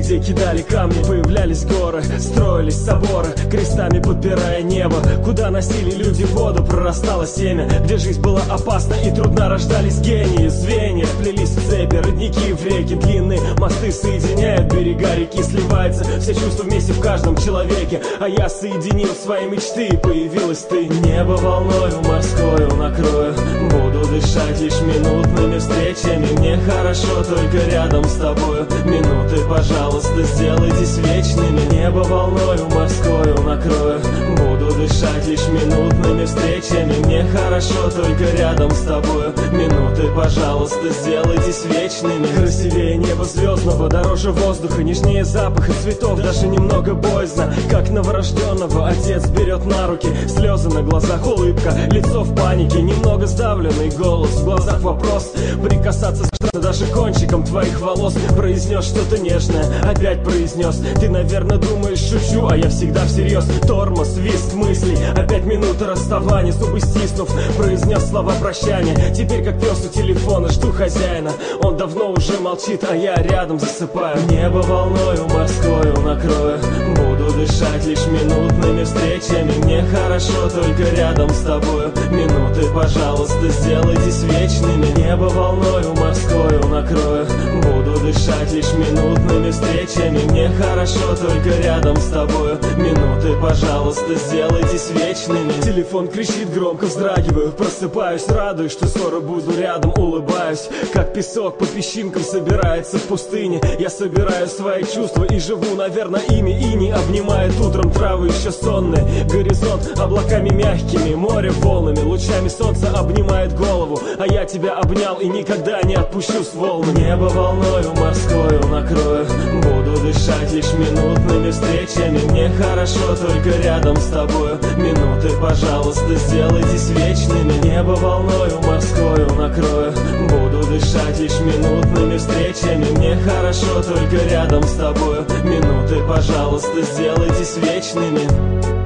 где кидали камни, появлялись горы, строились соборы, крестами подпирая небо. Куда носили люди воду, прорастало семя. Где жизнь была опасна и трудна, рождались гении. Звенья плелись в цепи, родники в реки, длинные мосты соединяют берега реки. Сливается все чувства вместе в каждом человеке. А я соединил свои мечты, и появилась ты. Небо волною морскою накрою, буду дышать лишь минутными встречами. Мне хорошо только рядом с тобою. Минуты, пожалуйста, сделайтесь вечными. Небо волною морскою накрою, буду дышать лишь минутными встречами. Мне хорошо только рядом с тобою. Минуты, пожалуйста, сделайтесь вечными. Красивее неба звездного, дороже воздуха, нежнее запаха цветов. Даже немного боязно, как новорожденного отец берет на руки. Слезы на глазах, улыбка, лицо в панике, немного сдавленный голос, в глазах вопрос. Прикасаться страшно даже кончиком твоих волос. Произнес что-то нежное, опять произнес. Ты, наверное, думаешь, шучу, а я всегда всерьез. Тормоз, визг мыслей, опять минута расставания. Зубы стиснув, произнес слова прощания. Теперь как пес у телефона, жду хозяина. Он давно уже молчит, а я рядом засыпаю. Небо волною морскою накрою, буду дышать лишь минутными встречами. Мне хорошо только рядом с тобою. Минуты, пожалуйста, сделайтесь вечными. Небо волною морскою накрою, буду дышать лишь минутными встречами. Мне хорошо только рядом с тобою. Минуты, пожалуйста, сделайтесь вечными. Телефон кричит громко, вздрагиваю, просыпаюсь, радуюсь, что скоро буду рядом, улыбаюсь. Как песок по песчинкам собирается в пустыне. Я собираю свои чувства и живу, наверное, ими. Иней обнимает утром травы еще сонные. Горизонт облаками мягкими, море волнами, лучами солнца обнимает голову. А я тебя обнял и никогда не отпущу с волн. Небо волною морскою накрою, буду дышать лишь минутными встречами. Мне хорошо только рядом с тобою. Минуты, пожалуйста, сделайтесь вечными. Небо волною морскою накрою, буду дышать лишь минутными встречами. Мне хорошо только рядом с тобою. Минуты, пожалуйста, сделайтесь вечными.